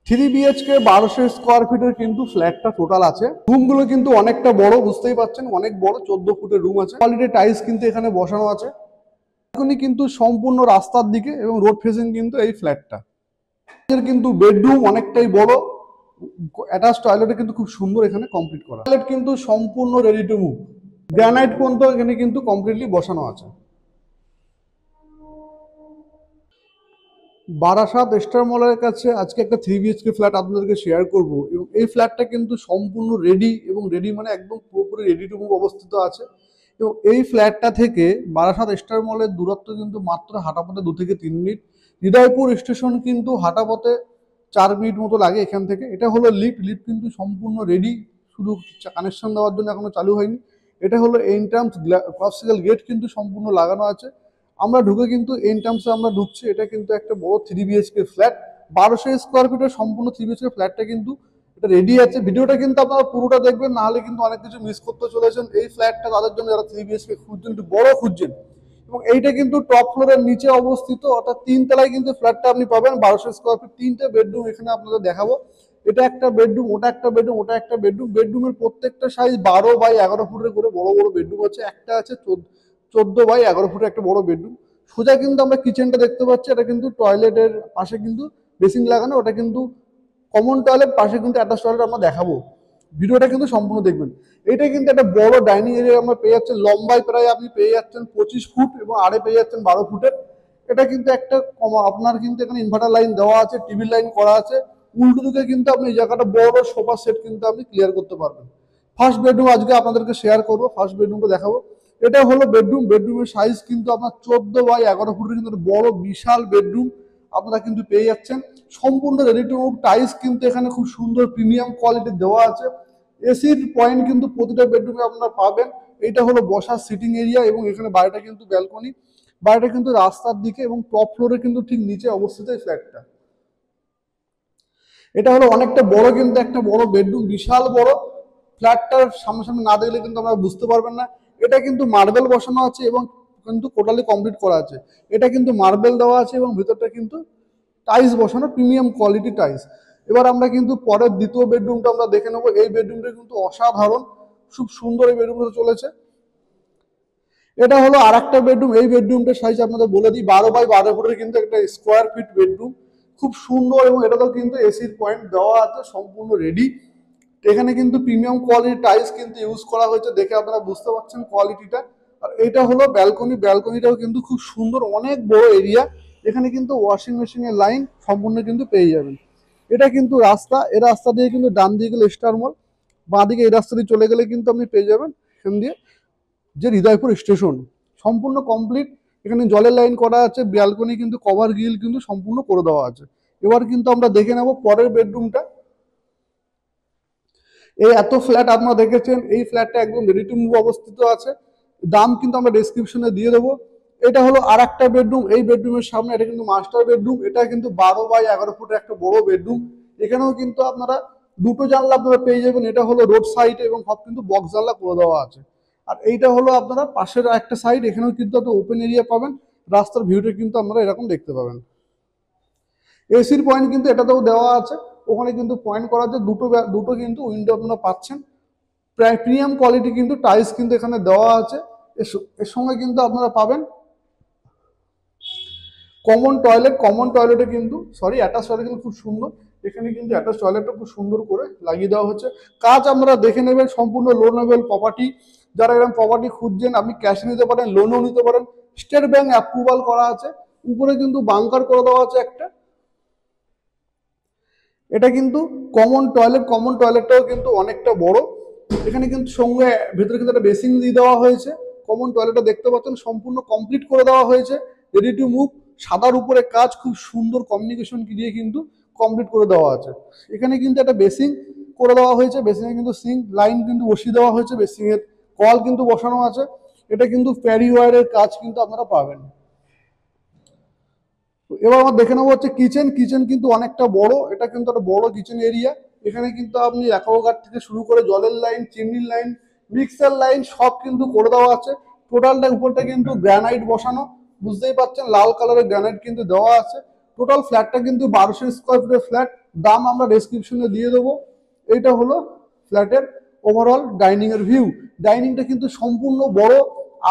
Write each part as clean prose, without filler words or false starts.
3 BHK 1200 square ফিটের কিন্তু ফ্ল্যাটটা টোটাল আছে। রুমগুলো কিন্তু অনেকটা বড়, বুঝতেই পারছেন অনেক বড়, 14 ফুটের রুম আছে। কোয়ালিটি টাইলস কিন্তু এখানে বসানো আছে। এখনই কিন্তু সম্পূর্ণ রাস্তার দিকে এবং রোড ফেসিং কিন্তু এই ফ্ল্যাটটা। এর কিন্তু বেডরুম অনেকটাই বড়, অ্যাটাচ টয়লেটে কিন্তু খুব সুন্দর এখানে কমপ্লিট করা। টয়লেট কিন্তু সম্পূর্ণ রেডি টু মুভ, গ্রানাইট পর্যন্ত এখানে কিন্তু কমপ্লিটলি বসানো আছে। বারাসাত স্টার মলের কাছে আজকে একটা 3 BHK ফ্ল্যাট আপনাদেরকে শেয়ার করব এবং এই ফ্ল্যাটটা কিন্তু সম্পূর্ণ রেডি এবং রেডি মানে একদম পুরোপুরি রেডি টু মুভ অবস্থিত আছে। এবং এই ফ্ল্যাটটা থেকে বারাসাত স্টার মলের দূরত্ব কিন্তু মাত্র হাঁটাপথে 2 থেকে 3 মিনিট। হৃদয়পুর স্টেশন কিন্তু হাঁটাপথে 4 মিনিট মতো লাগে এখান থেকে। এটা হলো লিফট, লিফট কিন্তু সম্পূর্ণ রেডি, শুধু কানেকশন দেওয়ার জন্য এখনো চালু হয়নি। এটা হলো এন্ট্রান্স, অবস্টাকেল গেট কিন্তু সম্পূর্ণ লাগানো আছে। আমরা ঢুকে কিন্তু এন্ট্রান্সে আমরা ঢুকছি। এটা কিন্তু একটা বড় 3 BHK ফ্ল্যাট, 1200 স্কোয়ার ফিটের সম্পূর্ণ 3 BHK ফ্ল্যাটটা কিন্তু এটা রেডি আছে। ভিডিওটা কিন্তু আপনারা পুরোটা দেখবেন, নাহলে কিন্তু অনেক কিছু মিস করতে চলেছেন। এই ফ্ল্যাটটা তাদের জন্য যারা 3 BHK খুঁজছেন, একটু বড় খুঁজছেন। এবং এইটা কিন্তু টপ ফ্লোরের নিচে অবস্থিত, অর্থাৎ 3 তলায় কিন্তু ফ্ল্যাটটা আপনি পাবেন। 1200 স্কোয়ার ফিট, 3টে বেডরুম এখানে আপনাদের দেখাবো। এটা একটা বেডরুম, ওটা একটা বেডরুম, ওটা একটা বেডরুম। বেডরুমের প্রত্যেকটা সাইজ 12 বাই 11 ফুটের করে বড় বড় বেডরুম আছে। একটা আছে 14 বাই 11 ফুটের একটা বড় বেডরুম। সোজা কিন্তু আমরা কিচেনটা দেখতে পাচ্ছি, এটা কিন্তু টয়লেটের পাশে কিন্তু বেসিং লাগানো, ওটা কিন্তু কমন টয়লেট, পাশে কিন্তু অ্যাটাচ টয়লেট আমরা দেখাবো। ভিডিওটা কিন্তু সম্পূর্ণ দেখবেন। এটা কিন্তু একটা বড় ডাইনিং এরিয়া আমরা পেয়ে যাচ্ছেন, লম্বায় প্রায় আপনি পেয়ে যাচ্ছেন 25 ফুট এবং আড়ে পেয়ে যাচ্ছেন 12 ফুটের। এটা কিন্তু একটা আপনার কিন্তু এখানে ইনভার্টার লাইন দেওয়া আছে, টিভি লাইন করা আছে। উল্টো দিকে কিন্তু আপনি এই জায়গাটা বড় সোফা সেট কিন্তু আপনি ক্লিয়ার করতে পারবেন। ফার্স্ট বেডরুম আজকে আপনাদেরকে শেয়ার করবো, ফার্স্ট বেডরুমটা দেখাবো। এটা হলো বেডরুম। বেডরুমের সাইজ কিন্তু আপনার 14 বাই 11 ফুটের কিন্তু বড় বিশাল বেডরুম আপনারা কিন্তু পেয়ে যাচ্ছেন। সম্পূর্ণ রেডি টু মুভ, টাইলস কিন্তু এখানে খুব সুন্দর প্রিমিয়াম কোয়ালিটির দেওয়া আছে। এসির পয়েন্ট কিন্তু প্রতিটা বেডরুমে আপনারা পাবেন। এটা হলো বসার সিটিং এরিয়া এবং এখানে বাইরেটা কিন্তু ব্যালকনি, বাইরেটা কিন্তু রাস্তার দিকে এবং টপ ফ্লোরে কিন্তু ঠিক নিচে অবস্থিত এই ফ্ল্যাটটা। এটা হলো অনেকটা বড়, কিন্তু একটা বড় বেডরুম, বিশাল বড়। ফ্ল্যাটটার সামনাসামনি না দেখলে কিন্তু আমরা বুঝতে পারবেন না। এটা কিন্তু মার্বেল বসানো আছে এবং কিন্তু টোটালি কমপ্লিট করা আছে। এটা কিন্তু মার্বেল দেওয়া আছে এবং ভিতরটা কিন্তু টাইলস বসানো, প্রিমিয়াম কোয়ালিটি টাইলস। এবার আমরা কিন্তু পরের দ্বিতীয় বেডরুমটা আমরা দেখে নেবো। এই বেডরুমটা কিন্তু অসাধারণ, খুব সুন্দর এই বেডরুমটা চলেছে। এটা হলো আর একটা বেডরুম। এই বেডরুমটার সাইজ আপনাদের বলে দিই, 12 বাই 12 ফুটের কিন্তু একটা স্কোয়ার ফিট বেডরুম, খুব সুন্দর। এবং এটাতেও কিন্তু এসির পয়েন্ট দেওয়া আছে, সম্পূর্ণ রেডি। এখানে কিন্তু প্রিমিয়াম কোয়ালিটির টাইলস কিন্তু ইউজ করা হয়েছে, দেখে আপনারা বুঝতে পারছেন কোয়ালিটিটা। আর এটা হলো ব্যালকনি, ব্যালকনিটাও কিন্তু খুব সুন্দর, অনেক বড় এরিয়া। এখানে কিন্তু ওয়াশিং মেশিনের লাইন সম্পূর্ণ কিন্তু পেয়ে যাবেন। এটা কিন্তু রাস্তা, এই রাস্তা দিয়ে কিন্তু ডান দিকে গেলে স্টার মল, বাঁ দিকে এই রাস্তা দিয়ে চলে গেলে কিন্তু আপনি পেয়ে যাবেন এখান দিয়ে যে হৃদয়পুর স্টেশন। সম্পূর্ণ কমপ্লিট। এখানে জলের লাইন করা আছে, ব্যালকনি কিন্তু কভার গ্রিল কিন্তু সম্পূর্ণ করে দেওয়া আছে। এবার কিন্তু আমরা দেখে নেব পরের বেডরুমটা। এই এত ফ্ল্যাট আপনারা দেখেছেন, এই ফ্ল্যাটটা একদম রেডি টু মুভ অবস্থিত আছে। দাম কিন্তু আমরা ডেসক্রিপশনে দিয়ে দেবো। এটা হলো আর একটা বেডরুম। এই বেডরুমের সামনে এটা কিন্তু মাস্টার বেডরুম। এটা কিন্তু 12 বাই 11 ফুটের একটা বড় বেডরুম। এখানেও কিন্তু আপনারা দুটো জানলা আপনারা পেয়ে যাবেন। এটা হলো রোড সাইড এবং সব কিন্তু বক্স জানলা করে দেওয়া আছে। আর এইটা হলো আপনারা পাশের একটা সাইড, এখানেও কিন্তু একটা ওপেন এরিয়া পাবেন। রাস্তার ভিউটা কিন্তু আপনারা এরকম দেখতে পাবেন। এসির পয়েন্ট কিন্তু এটাতেও দেওয়া আছে, ওখানে কিন্তু পয়েন্ট করা আছে। দুটো দুটো কিন্তু উইন্ডো আপনারা পাচ্ছেন। প্রায় প্রিমিয়াম কোয়ালিটি কিন্তু টাইলস কিন্তু এখানে দেওয়া আছে। এর সঙ্গে কিন্তু আপনারা পাবেন কমন টয়লেট। কমন টয়লেটে কিন্তু অ্যাটাচ টয়লেট কিন্তু খুব সুন্দর। এখানে কিন্তু অ্যাটাচ টয়লেটটা খুব সুন্দর করে লাগিয়ে দেওয়া হচ্ছে। কাজ আপনারা দেখে নেবেন, সম্পূর্ণ লোনেবল প্রপার্টি। যারা এরকম প্রপার্টি খুঁজছেন, আপনি ক্যাশে নিতে পারেন, লোনও নিতে পারেন। স্টেট ব্যাংক অ্যাপ্রুভাল করা আছে। উপরে কিন্তু বাংকার করে দেওয়া আছে একটা। এটা কিন্তু কমন টয়লেট, কমন টয়লেটটাও কিন্তু অনেকটা বড়। এখানে কিন্তু সঙ্গে ভেতরে কিন্তু একটা বেসিন দিয়ে দেওয়া হয়েছে। কমন টয়লেটটা দেখতে পাচ্ছেন সম্পূর্ণ কমপ্লিট করে দেওয়া হয়েছে, রেডি টু মুভ। সাদার উপরে কাজ, খুব সুন্দর কমিউনিকেশন দিয়ে কিন্তু কমপ্লিট করে দেওয়া আছে। এখানে কিন্তু একটা বেসিন করে দেওয়া হয়েছে, বেসিনে কিন্তু সিঙ্ক লাইন কিন্তু বসিয়ে দেওয়া হয়েছে, বেসিনের কল কিন্তু বসানো আছে। এটা কিন্তু প্যারি ওয়ারের কাজ কিন্তু আপনারা পাবেন। এবার আমরা দেখে নেবো হচ্ছে কিচেন। কিচেন কিন্তু অনেকটা বড়, এটা কিন্তু একটা বড় কিচেন এরিয়া। এখানে কিন্তু আপনি অ্যাকোয়াগার্ড থেকে শুরু করে জলের লাইন, চিমনির লাইন, মিক্সার লাইন সব কিন্তু করে দেওয়া আছে। টোটালটা উপরটা কিন্তু গ্রানাইট বসানো, বুঝতেই পারছেন লাল কালারের গ্রানাইট কিন্তু দেওয়া আছে। টোটাল ফ্ল্যাটটা কিন্তু 1200 স্কোয়ার ফিটের ফ্ল্যাট। দাম আমরা ডেসক্রিপশনে দিয়ে দেবো। এইটা হলো ফ্ল্যাটের ওভারঅল ডাইনিং এর ভিউ। ডাইনিংটা কিন্তু সম্পূর্ণ বড়,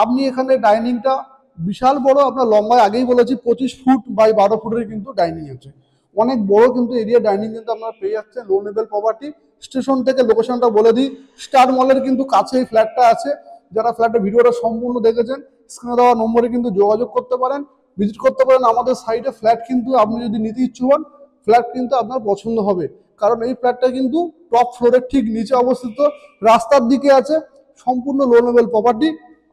আপনি এখানে ডাইনিংটা বিশাল বড়, আপনার লম্বায় আগেই বলেছি 25 ফুট বাই 12 ফুটের কিন্তু ডাইনিং আছে, অনেক বড় কিন্তু এরিয়া ডাইনিং কিন্তু আপনারা পেয়ে যাচ্ছেন। লো লেভেল প্রপার্টি, স্টেশন থেকে লোকেশনটা বলে দিই, স্টার মলের কিন্তু কাছে এই ফ্ল্যাটটা আছে। যারা ফ্ল্যাটের ভিডিওটা সম্পূর্ণ দেখেছেন স্ক্রিনে দেওয়া নম্বরে কিন্তু যোগাযোগ করতে পারেন, ভিজিট করতে পারেন আমাদের সাইটে। ফ্ল্যাট কিন্তু আপনি যদি নিতে ইচ্ছুক হন, ফ্ল্যাট কিন্তু আপনার পছন্দ হবে, কারণ এই ফ্ল্যাটটা কিন্তু টপ ফ্লোরের ঠিক নিচে অবস্থিত, রাস্তার দিকে আছে, সম্পূর্ণ লো লেভেল প্রপার্টি।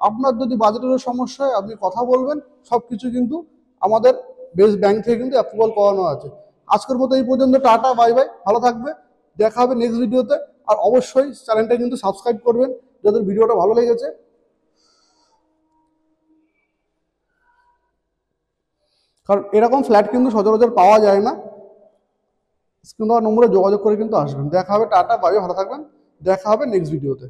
আপনার যদি বাজেটেরও সমস্যা হয় আপনি কথা বলবেন, সবকিছু কিন্তু আমাদের বেস্ট ব্যাংক থেকে কিন্তু অ্যাপ্রুভাল করানো আছে। আজকের মতো এই পর্যন্ত, টাটা বাই বাই, ভালো থাকবে, দেখা হবে নেক্সট ভিডিওতে। আর অবশ্যই চ্যানেলটা কিন্তু সাবস্ক্রাইব করবেন যাদের ভিডিওটা ভালো লেগেছে, কারণ এরকম ফ্ল্যাট কিন্তু সচরাচর পাওয়া যায় না। স্ক্রিন দেওয়া নম্বরে যোগাযোগ করে কিন্তু আসবেন। দেখা হবে, টাটা বাই বাই, ভালো থাকবেন, দেখা হবে নেক্সট ভিডিওতে।